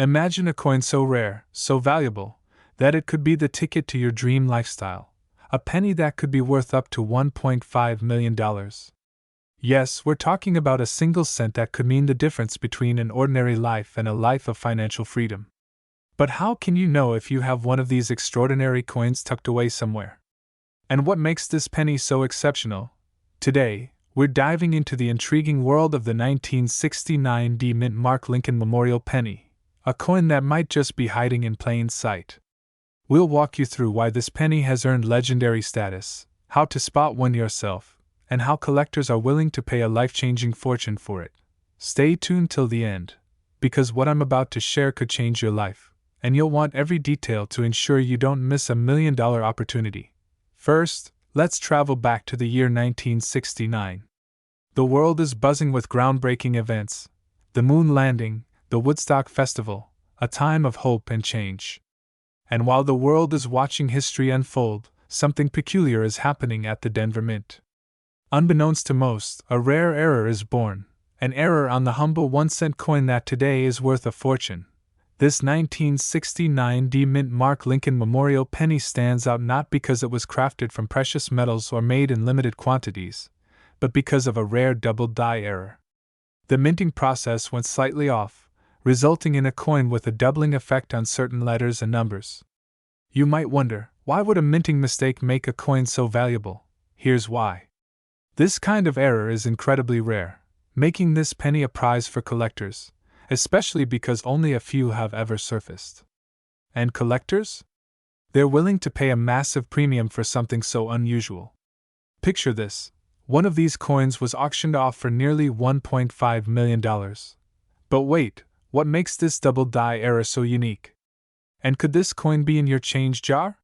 Imagine a coin so rare, so valuable, that it could be the ticket to your dream lifestyle. A penny that could be worth up to $1.5 million. Yes, we're talking about a single cent that could mean the difference between an ordinary life and a life of financial freedom. But how can you know if you have one of these extraordinary coins tucked away somewhere? And what makes this penny so exceptional? Today, we're diving into the intriguing world of the 1969 D Mint Mark Lincoln Memorial Penny, a coin that might just be hiding in plain sight. We'll walk you through why this penny has earned legendary status, how to spot one yourself, and how collectors are willing to pay a life-changing fortune for it. Stay tuned till the end, because what I'm about to share could change your life, and you'll want every detail to ensure you don't miss a $1 million opportunity. First, let's travel back to the year 1969. The world is buzzing with groundbreaking events: the moon landing, the Woodstock Festival, a time of hope and change. And while the world is watching history unfold, something peculiar is happening at the Denver Mint. Unbeknownst to most, a rare error is born, an error on the humble 1-cent coin that today is worth a fortune. This 1969 D Mint Mark Lincoln Memorial Penny stands out not because it was crafted from precious metals or made in limited quantities, but because of a rare double-die error. The minting process went slightly off, resulting in a coin with a doubling effect on certain letters and numbers. You might wonder, why would a minting mistake make a coin so valuable? Here's why. This kind of error is incredibly rare, making this penny a prize for collectors, especially because only a few have ever surfaced. And collectors? They're willing to pay a massive premium for something so unusual. Picture this: one of these coins was auctioned off for nearly $1.5 million. But wait, what makes this double-die error so unique? And could this coin be in your change jar?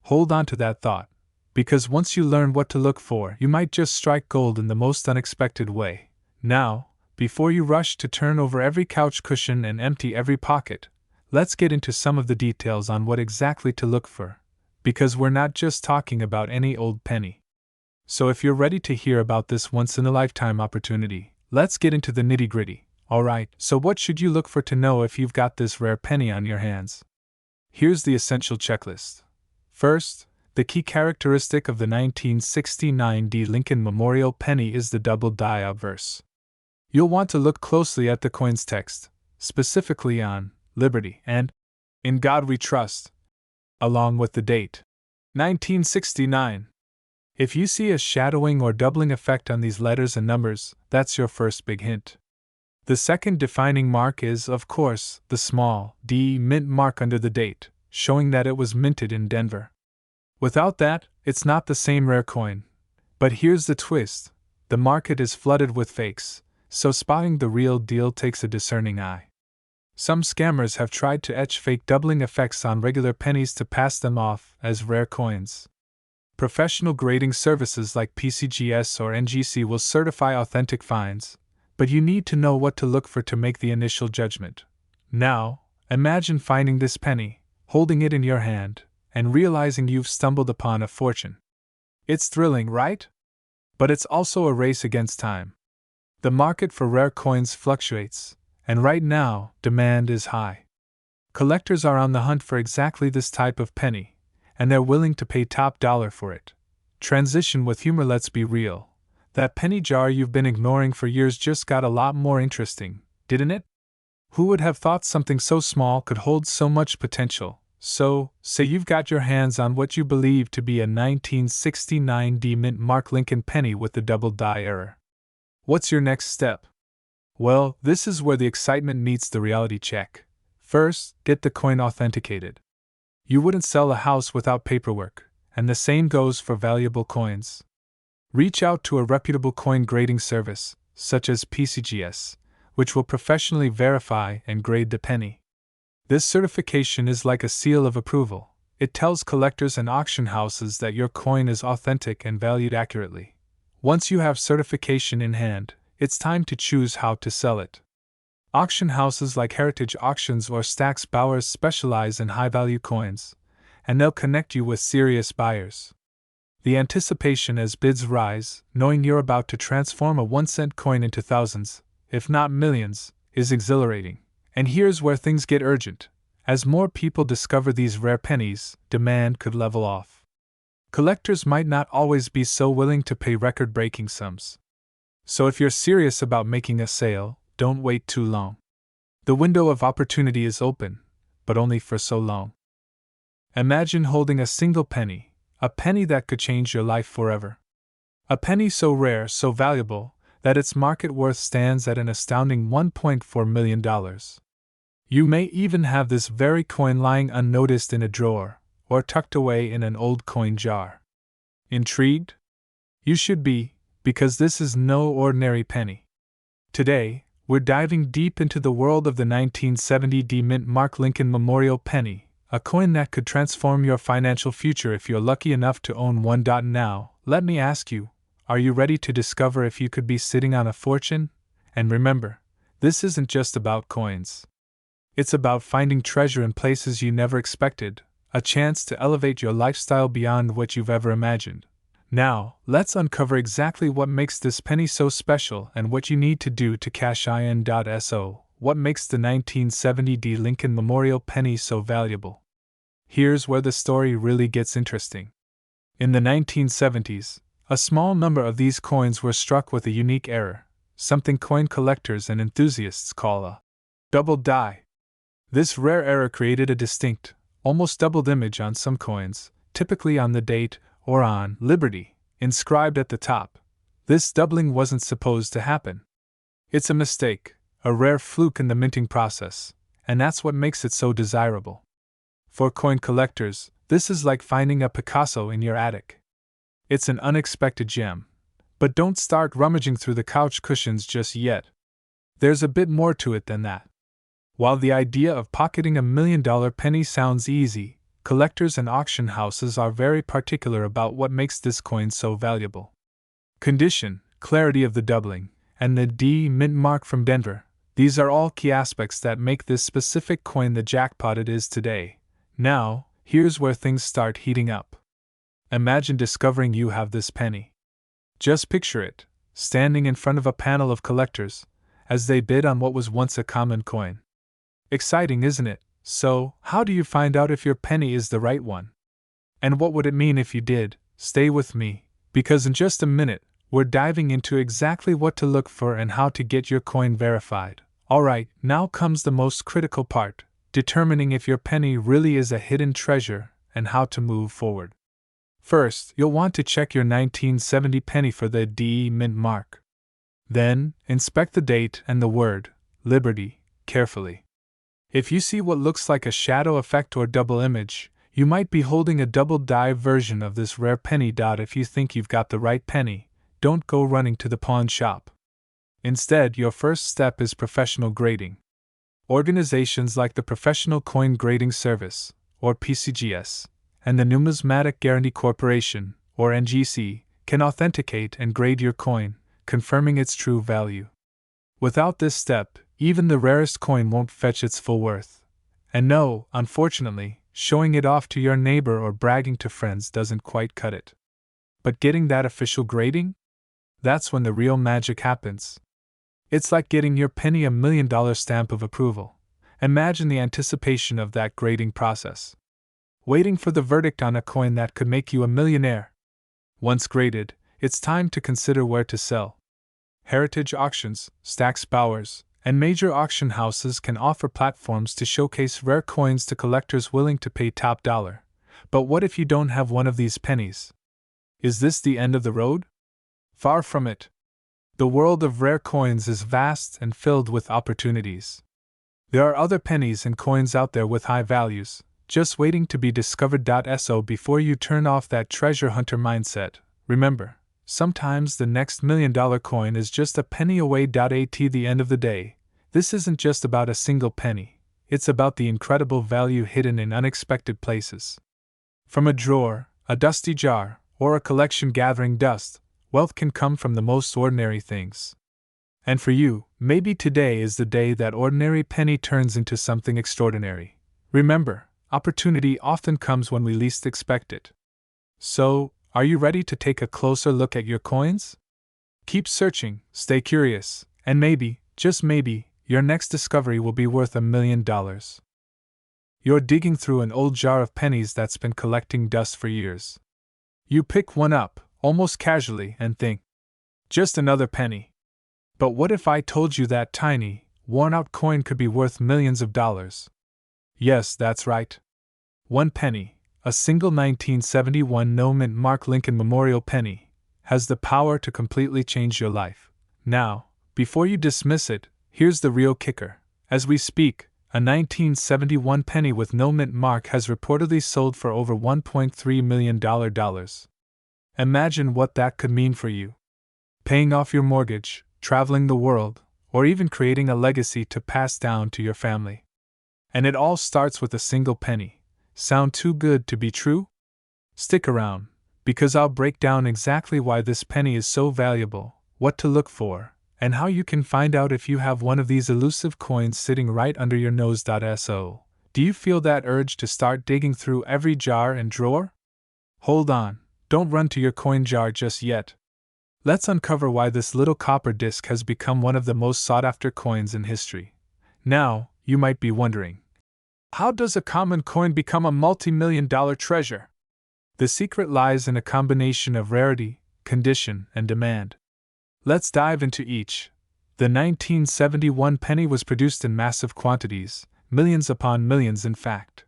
Hold on to that thought, because once you learn what to look for, you might just strike gold in the most unexpected way. Now, before you rush to turn over every couch cushion and empty every pocket, let's get into some of the details on what exactly to look for, because we're not just talking about any old penny. So if you're ready to hear about this once-in-a-lifetime opportunity, let's get into the nitty-gritty. Alright, so what should you look for to know if you've got this rare penny on your hands? Here's the essential checklist. First, the key characteristic of the 1969 D Lincoln Memorial Penny is the double-die obverse. You'll want to look closely at the coin's text, specifically on Liberty and In God We Trust, along with the date, 1969. If you see a shadowing or doubling effect on these letters and numbers, that's your first big hint. The second defining mark is, of course, the small D mint mark under the date, showing that it was minted in Denver. Without that, it's not the same rare coin. But here's the twist: the market is flooded with fakes, so spotting the real deal takes a discerning eye. Some scammers have tried to etch fake doubling effects on regular pennies to pass them off as rare coins. Professional grading services like PCGS or NGC will certify authentic finds, but you need to know what to look for to make the initial judgment. Now, imagine finding this penny, holding it in your hand, and realizing you've stumbled upon a fortune. It's thrilling, right? But it's also a race against time. The market for rare coins fluctuates, and right now, demand is high. Collectors are on the hunt for exactly this type of penny, and they're willing to pay top dollar for it. Transition with humor, let's be real. That penny jar you've been ignoring for years just got a lot more interesting, didn't it? Who would have thought something so small could hold so much potential? So, say you've got your hands on what you believe to be a 1969 D Mint Mark Lincoln penny with the double-die error. What's your next step? Well, this is where the excitement meets the reality check. First, get the coin authenticated. You wouldn't sell a house without paperwork, and the same goes for valuable coins. Reach out to a reputable coin grading service, such as PCGS, which will professionally verify and grade the penny. This certification is like a seal of approval. It tells collectors and auction houses that your coin is authentic and valued accurately. Once you have certification in hand, it's time to choose how to sell it. Auction houses like Heritage Auctions or Stack's Bowers specialize in high-value coins, and they'll connect you with serious buyers. The anticipation as bids rise, knowing you're about to transform a 1-cent coin into thousands, if not millions, is exhilarating. And here's where things get urgent. As more people discover these rare pennies, demand could level off. Collectors might not always be so willing to pay record-breaking sums. So if you're serious about making a sale, don't wait too long. The window of opportunity is open, but only for so long. Imagine holding a single penny, a penny that could change your life forever. A penny so rare, so valuable, that its market worth stands at an astounding $1.4 million. You may even have this very coin lying unnoticed in a drawer, or tucked away in an old coin jar. Intrigued? You should be, because this is no ordinary penny. Today, we're diving deep into the world of the 1970 D Mint Mark Lincoln Memorial Penny, a coin that could transform your financial future if you're lucky enough to own one. Now, let me ask you, are you ready to discover if you could be sitting on a fortune? And remember, this isn't just about coins. It's about finding treasure in places you never expected, a chance to elevate your lifestyle beyond what you've ever imagined. Now, let's uncover exactly what makes this penny so special and what you need to do to cash in. So, what makes the 1970 D Lincoln Memorial Penny so valuable? Here's where the story really gets interesting. In the 1970s, a small number of these coins were struck with a unique error, something coin collectors and enthusiasts call a double die. This rare error created a distinct, almost doubled image on some coins, typically on the date or on Liberty, inscribed at the top. This doubling wasn't supposed to happen. It's a mistake, a rare fluke in the minting process, and that's what makes it so desirable. For coin collectors, this is like finding a Picasso in your attic. It's an unexpected gem. But don't start rummaging through the couch cushions just yet. There's a bit more to it than that. While the idea of pocketing $1 million penny sounds easy, collectors and auction houses are very particular about what makes this coin so valuable. Condition, clarity of the doubling, and the D Mint mark from Denver, these are all key aspects that make this specific coin the jackpot it is today. Now, here's where things start heating up. Imagine discovering you have this penny. Just picture it, standing in front of a panel of collectors, as they bid on what was once a common coin. Exciting, isn't it? So, how do you find out if your penny is the right one? And what would it mean if you did? Stay with me, because in just a minute, we're diving into exactly what to look for and how to get your coin verified. Alright, now comes the most critical part, determining if your penny really is a hidden treasure and how to move forward. First, you'll want to check your 1970 penny for the D Mint mark. Then, inspect the date and the word, Liberty, carefully. If you see what looks like a shadow effect or double image, you might be holding a double die version of this rare penny. If you think you've got the right penny, don't go running to the pawn shop. Instead, your first step is professional grading. Organizations like the Professional Coin Grading Service, or PCGS, and the Numismatic Guarantee Corporation, or NGC, can authenticate and grade your coin, confirming its true value. Without this step, even the rarest coin won't fetch its full worth. And no, unfortunately, showing it off to your neighbor or bragging to friends doesn't quite cut it. But getting that official grading? That's when the real magic happens. It's like getting your penny $1 million stamp of approval. Imagine the anticipation of that grading process. Waiting for the verdict on a coin that could make you a millionaire. Once graded, it's time to consider where to sell. Heritage auctions, Stack's Bowers, and major auction houses can offer platforms to showcase rare coins to collectors willing to pay top dollar. But what if you don't have one of these pennies? Is this the end of the road? Far from it. The world of rare coins is vast and filled with opportunities. There are other pennies and coins out there with high values, just waiting to be discovered. So before you turn off that treasure hunter mindset, remember, sometimes the next $1 million coin is just a penny away. At the end of the day, this isn't just about a single penny, it's about the incredible value hidden in unexpected places. From a drawer, a dusty jar, or a collection gathering dust, wealth can come from the most ordinary things. And for you, maybe today is the day that ordinary penny turns into something extraordinary. Remember, opportunity often comes when we least expect it. So, are you ready to take a closer look at your coins? Keep searching, stay curious, and maybe, just maybe, your next discovery will be worth $1 million. You're digging through an old jar of pennies that's been collecting dust for years. You pick one up, almost casually, and think, just another penny. But what if I told you that tiny, worn-out coin could be worth millions of dollars? Yes, that's right. One penny, a single 1971 no-mint Mark Lincoln Memorial penny, has the power to completely change your life. Now, before you dismiss it, here's the real kicker. As we speak, a 1971 penny with no mint mark has reportedly sold for over $1.3 million. Imagine what that could mean for you. Paying off your mortgage, traveling the world, or even creating a legacy to pass down to your family. And it all starts with a single penny. Sound too good to be true? Stick around, because I'll break down exactly why this penny is so valuable, what to look for, and how you can find out if you have one of these elusive coins sitting right under your nose. So, do you feel that urge to start digging through every jar and drawer? Hold on, don't run to your coin jar just yet. Let's uncover why this little copper disc has become one of the most sought-after coins in history. Now, you might be wondering, how does a common coin become a multi-million-dollar treasure? The secret lies in a combination of rarity, condition, and demand. Let's dive into each. The 1971 penny was produced in massive quantities, millions upon millions in fact.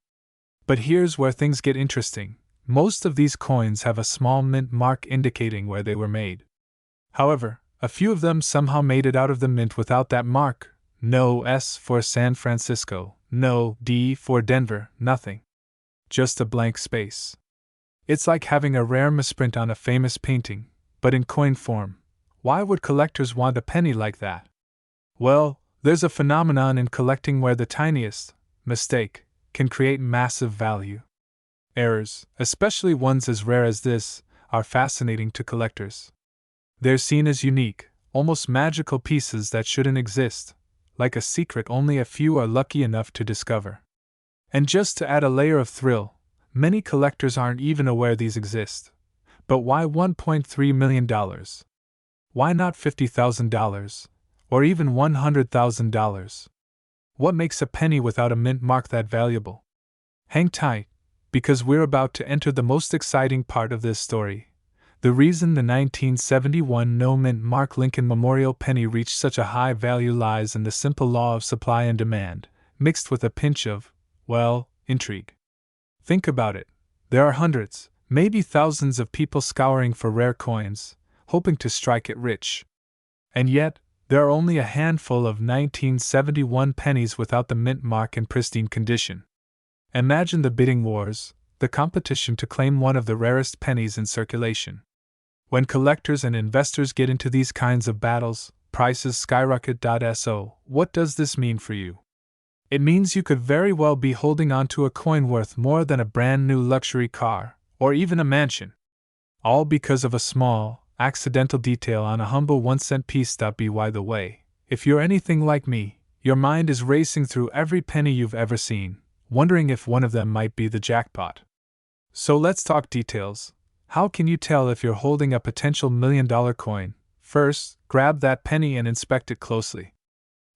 But here's where things get interesting. Most of these coins have a small mint mark indicating where they were made. However, a few of them somehow made it out of the mint without that mark. No S for San Francisco, no D for Denver, nothing. Just a blank space. It's like having a rare misprint on a famous painting, but in coin form. Why would collectors want a penny like that? Well, there's a phenomenon in collecting where the tiniest mistake can create massive value. Errors, especially ones as rare as this, are fascinating to collectors. They're seen as unique, almost magical pieces that shouldn't exist, like a secret only a few are lucky enough to discover. And just to add a layer of thrill, many collectors aren't even aware these exist. But why $1.3 million? Why not $50,000? Or even $100,000? What makes a penny without a mint mark that valuable? Hang tight, because we're about to enter the most exciting part of this story. The reason the 1971 no-mint Mark Lincoln Memorial penny reached such a high value lies in the simple law of supply and demand, mixed with a pinch of, well, intrigue. Think about it. There are hundreds, maybe thousands of people scouring for rare coins, hoping to strike it rich. And yet, there are only a handful of 1971 pennies without the mint mark in pristine condition. Imagine the bidding wars, the competition to claim one of the rarest pennies in circulation. When collectors and investors get into these kinds of battles, prices skyrocket. So, what does this mean for you? It means you could very well be holding onto a coin worth more than a brand new luxury car, or even a mansion. All because of a small, accidental detail on a humble 1-cent piece. By the way, if you're anything like me, your mind is racing through every penny you've ever seen, wondering if one of them might be the jackpot. So let's talk details. How can you tell if you're holding a potential million-dollar coin? First, grab that penny and inspect it closely.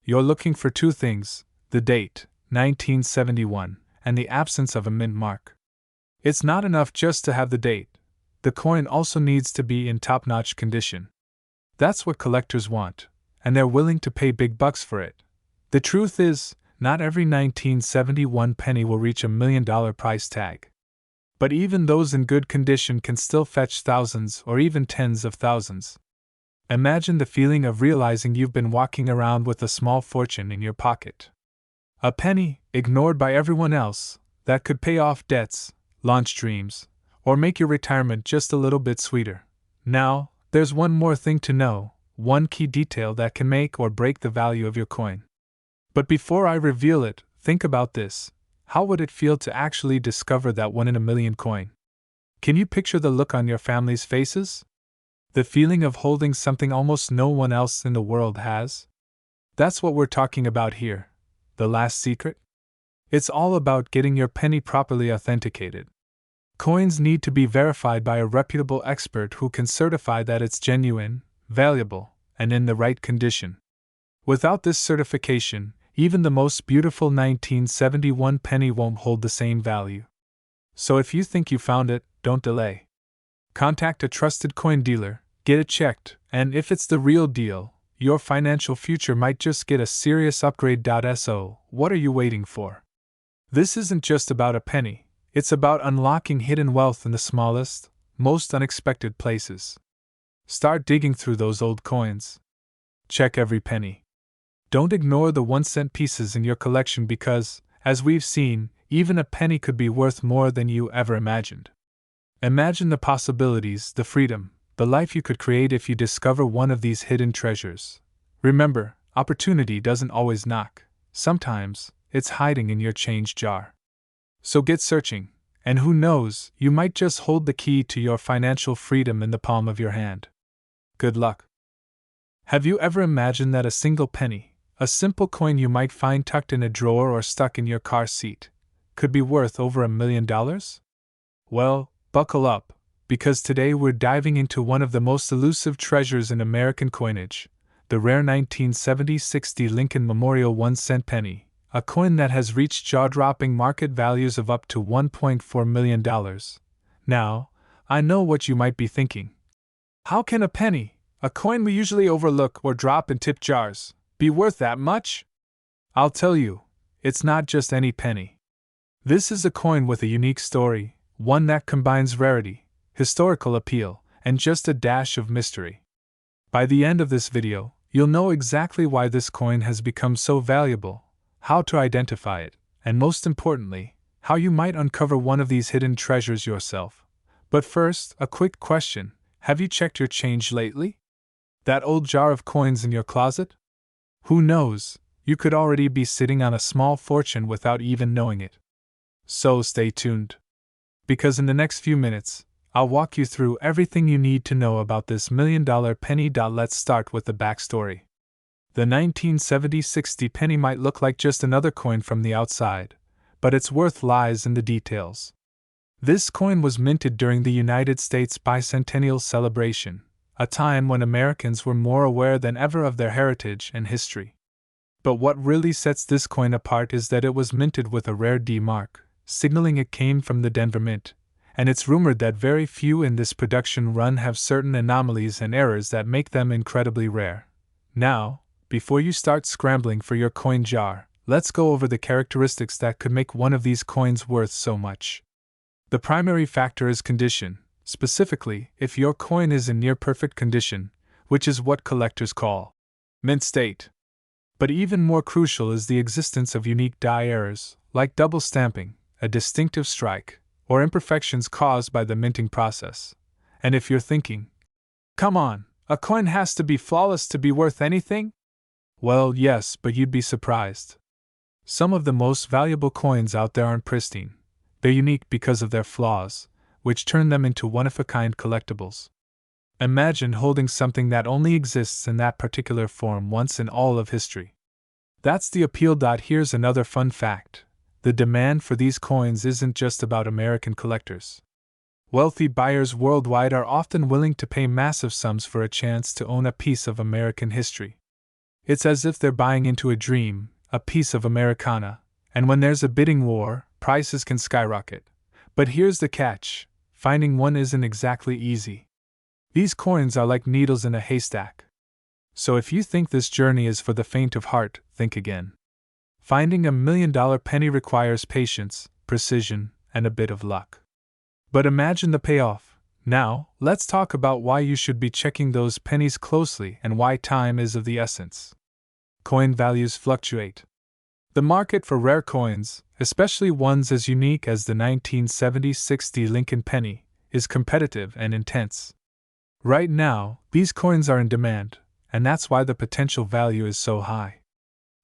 You're looking for two things: the date, 1971, and the absence of a mint mark. It's not enough just to have the date. The coin also needs to be in top-notch condition. That's what collectors want, and they're willing to pay big bucks for it. The truth is, not every 1971 penny will reach $1 million price tag. But even those in good condition can still fetch thousands or even tens of thousands. Imagine the feeling of realizing you've been walking around with a small fortune in your pocket. A penny, ignored by everyone else, that could pay off debts, launch dreams, or make your retirement just a little bit sweeter. Now, there's one more thing to know, one key detail that can make or break the value of your coin. But before I reveal it, think about this. How would it feel to actually discover that 1 in a million coin? Can you picture the look on your family's faces? The feeling of holding something almost no one else in the world has? That's what we're talking about here. The last secret? It's all about getting your penny properly authenticated. Coins need to be verified by a reputable expert who can certify that it's genuine, valuable, and in the right condition. Without this certification, even the most beautiful 1971 penny won't hold the same value. So if you think you found it, don't delay. Contact a trusted coin dealer, get it checked, and if it's the real deal, your financial future might just get a serious upgrade. So, what are you waiting for? This isn't just about a penny, it's about unlocking hidden wealth in the smallest, most unexpected places. Start digging through those old coins. Check every penny. Don't ignore the 1-cent pieces in your collection because, as we've seen, even a penny could be worth more than you ever imagined. Imagine the possibilities, the freedom, the life you could create if you discover one of these hidden treasures. Remember, opportunity doesn't always knock. Sometimes, it's hiding in your change jar. So get searching, and who knows, you might just hold the key to your financial freedom in the palm of your hand. Good luck. Have you ever imagined that a single penny, a simple coin you might find tucked in a drawer or stuck in your car seat, could be worth over $1 million? Well, buckle up, because today we're diving into one of the most elusive treasures in American coinage, the rare 1970-60 Lincoln Memorial 1-cent penny, a coin that has reached jaw-dropping market values of up to $1.4 million. Now, I know what you might be thinking. How can a penny, a coin we usually overlook or drop in tip jars, be worth that much? I'll tell you, it's not just any penny. This is a coin with a unique story, one that combines rarity, historical appeal, and just a dash of mystery. By the end of this video, you'll know exactly why this coin has become so valuable, how to identify it, and most importantly, how you might uncover one of these hidden treasures yourself. But first, a quick question: have you checked your change lately? That old jar of coins in your closet? Who knows, you could already be sitting on a small fortune without even knowing it. So stay tuned. Because in the next few minutes, I'll walk you through everything you need to know about this $1 million penny. Let's start with the backstory. The 1970-60 penny might look like just another coin from the outside, but its worth lies in the details. This coin was minted during the United States bicentennial celebration, a time when Americans were more aware than ever of their heritage and history. But what really sets this coin apart is that it was minted with a rare D mark, signaling it came from the Denver Mint, and it's rumored that very few in this production run have certain anomalies and errors that make them incredibly rare. Now, before you start scrambling for your coin jar, let's go over the characteristics that could make one of these coins worth so much. The primary factor is condition, specifically if your coin is in near-perfect condition, which is what collectors call mint state. But even more crucial is the existence of unique die errors, like double stamping, a distinctive strike, or imperfections caused by the minting process. And if you're thinking, come on, a coin has to be flawless to be worth anything? Well, yes, but you'd be surprised. Some of the most valuable coins out there aren't pristine. They're unique because of their flaws, which turn them into one-of-a-kind collectibles. Imagine holding something that only exists in that particular form once in all of history. That's the appeal. Here's another fun fact. The demand for these coins isn't just about American collectors. Wealthy buyers worldwide are often willing to pay massive sums for a chance to own a piece of American history. It's as if they're buying into a dream, a piece of Americana, and when there's a bidding war, prices can skyrocket. But here's the catch: finding one isn't exactly easy. These coins are like needles in a haystack. So if you think this journey is for the faint of heart, think again. Finding $1 million penny requires patience, precision, and a bit of luck. But imagine the payoff. Now, let's talk about why you should be checking those pennies closely and why time is of the essence. Coin values fluctuate. The market for rare coins, especially ones as unique as the 1970-60 Lincoln penny, is competitive and intense. Right now, these coins are in demand, and that's why the potential value is so high.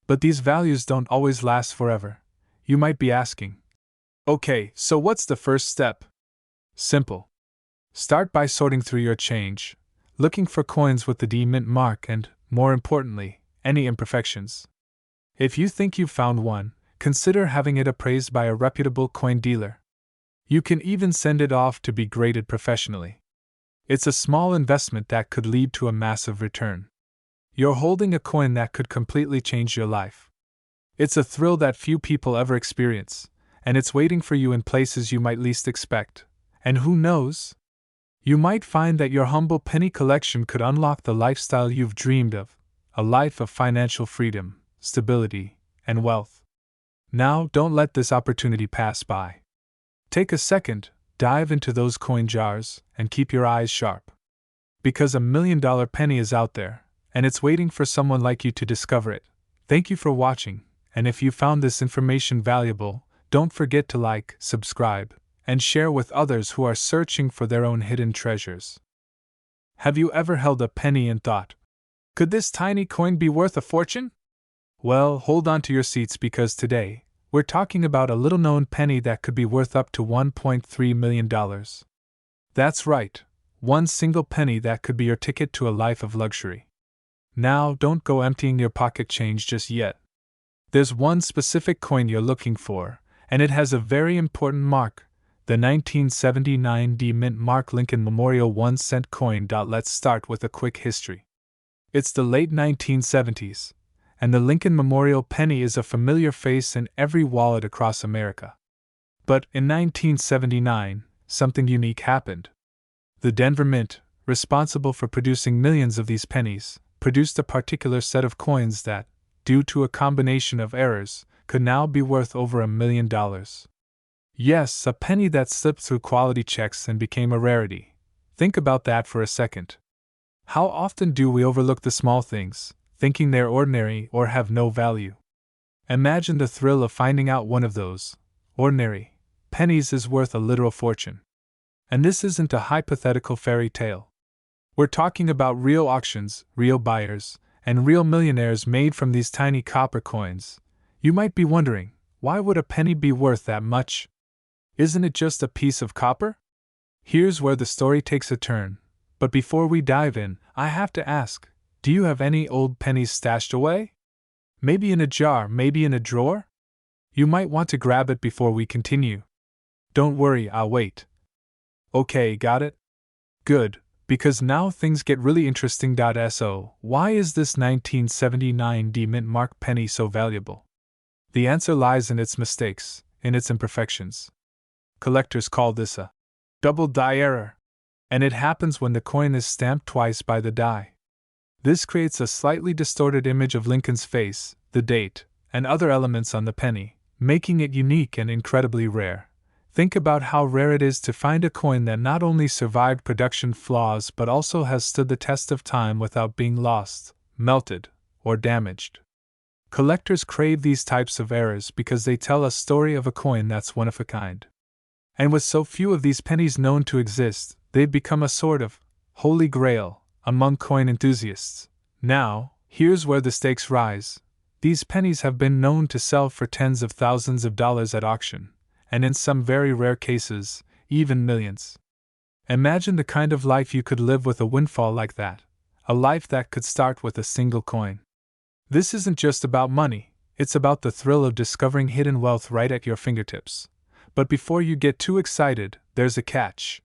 But these values don't always last forever. You might be asking, okay, so what's the first step? Simple. Start by sorting through your change, looking for coins with the D Mint mark and, more importantly, any imperfections. If you think you've found one, consider having it appraised by a reputable coin dealer. You can even send it off to be graded professionally. It's a small investment that could lead to a massive return. You're holding a coin that could completely change your life. It's a thrill that few people ever experience, and it's waiting for you in places you might least expect. And who knows? You might find that your humble penny collection could unlock the lifestyle you've dreamed of, a life of financial freedom, stability, and wealth. Now, don't let this opportunity pass by. Take a second, dive into those coin jars, and keep your eyes sharp. Because $1 million penny is out there, and it's waiting for someone like you to discover it. Thank you for watching, and if you found this information valuable, don't forget to like, subscribe, and share with others who are searching for their own hidden treasures. Have you ever held a penny and thought, could this tiny coin be worth a fortune? Well, hold on to your seats because today, we're talking about a little-known penny that could be worth up to $1.3 million. That's right, one single penny that could be your ticket to a life of luxury. Now, don't go emptying your pocket change just yet. There's one specific coin you're looking for, and it has a very important mark, the 1979 D Mint Mark Lincoln Memorial 1-cent coin. Let's start with a quick history. It's the late 1970s, and the Lincoln Memorial penny is a familiar face in every wallet across America. But in 1979, something unique happened. The Denver Mint, responsible for producing millions of these pennies, produced a particular set of coins that, due to a combination of errors, could now be worth over $1 million. Yes, a penny that slipped through quality checks and became a rarity. Think about that for a second. How often do we overlook the small things, thinking they're ordinary or have no value? Imagine the thrill of finding out one of those ordinary pennies is worth a literal fortune. And this isn't a hypothetical fairy tale. We're talking about real auctions, real buyers, and real millionaires made from these tiny copper coins. You might be wondering, why would a penny be worth that much? Isn't it just a piece of copper? Here's where the story takes a turn. But before we dive in, I have to ask, do you have any old pennies stashed away? Maybe in a jar, maybe in a drawer? You might want to grab it before we continue. Don't worry, I'll wait. Okay, got it? Good, because now things get really interesting. So, why is this 1979 D Mint Mark penny so valuable? The answer lies in its mistakes, in its imperfections. Collectors call this a double die error, and it happens when the coin is stamped twice by the die. This creates a slightly distorted image of Lincoln's face, the date, and other elements on the penny, making it unique and incredibly rare. Think about how rare it is to find a coin that not only survived production flaws but also has stood the test of time without being lost, melted, or damaged. Collectors crave these types of errors because they tell a story of a coin that's one of a kind. And with so few of these pennies known to exist, they've become a sort of holy grail among coin enthusiasts. Now, here's where the stakes rise. These pennies have been known to sell for tens of thousands of dollars at auction, and in some very rare cases, even millions. Imagine the kind of life you could live with a windfall like that, a life that could start with a single coin. This isn't just about money, it's about the thrill of discovering hidden wealth right at your fingertips. But before you get too excited, there's a catch.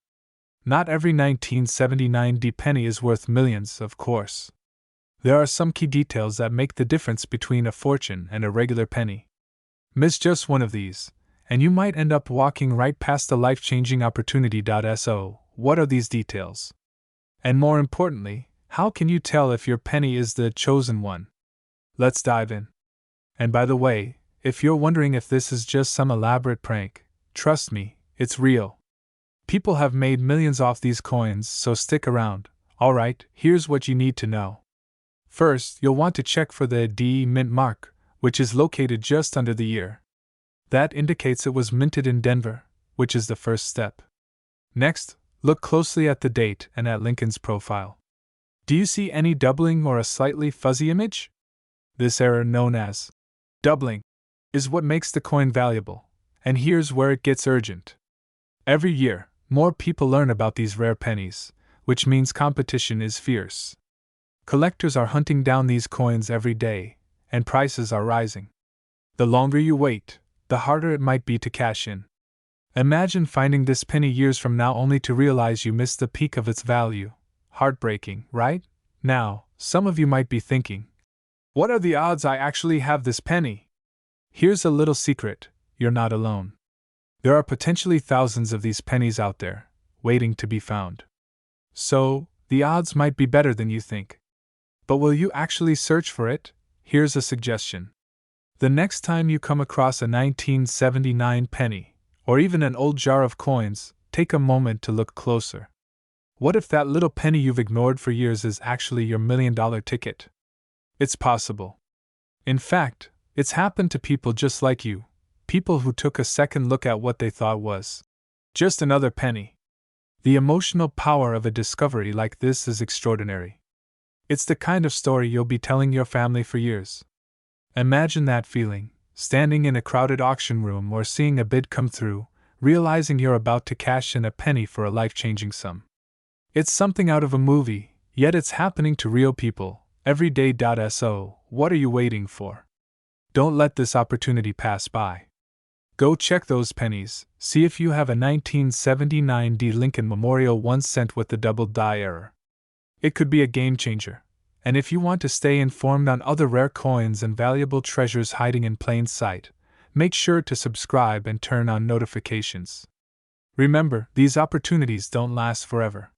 Not every 1979 D penny is worth millions, of course. There are some key details that make the difference between a fortune and a regular penny. Miss just one of these, and you might end up walking right past a life-changing opportunity. So, what are these details? And more importantly, how can you tell if your penny is the chosen one? Let's dive in. And by the way, if you're wondering if this is just some elaborate prank, trust me, it's real. People have made millions off these coins, so stick around. Alright, here's what you need to know. First, you'll want to check for the D Mint mark, which is located just under the year. That indicates it was minted in Denver, which is the first step. Next, look closely at the date and at Lincoln's profile. Do you see any doubling or a slightly fuzzy image? This error, known as doubling, is what makes the coin valuable, and here's where it gets urgent. Every year, more people learn about these rare pennies, which means competition is fierce. Collectors are hunting down these coins every day, and prices are rising. The longer you wait, the harder it might be to cash in. Imagine finding this penny years from now only to realize you missed the peak of its value. Heartbreaking, right? Now, some of you might be thinking, what are the odds I actually have this penny? Here's a little secret: you're not alone. There are potentially thousands of these pennies out there, waiting to be found. So, the odds might be better than you think. But will you actually search for it? Here's a suggestion. The next time you come across a 1979 penny, or even an old jar of coins, take a moment to look closer. What if that little penny you've ignored for years is actually your $1,000,000 ticket? It's possible. In fact, it's happened to people just like you, people who took a second look at what they thought was just another penny. The emotional power of a discovery like this is extraordinary. It's the kind of story you'll be telling your family for years. Imagine that feeling, standing in a crowded auction room or seeing a bid come through, realizing you're about to cash in a penny for a life-changing sum. It's something out of a movie, yet it's happening to real people, everyday.so. What are you waiting for? Don't let this opportunity pass by. Go check those pennies, see if you have a 1979 D. Lincoln Memorial 1 cent with the double die error. It could be a game changer. And if you want to stay informed on other rare coins and valuable treasures hiding in plain sight, make sure to subscribe and turn on notifications. Remember, these opportunities don't last forever.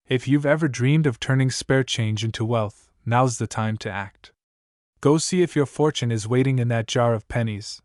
If you've ever dreamed of turning spare change into wealth, now's the time to act. Go see if your fortune is waiting in that jar of pennies.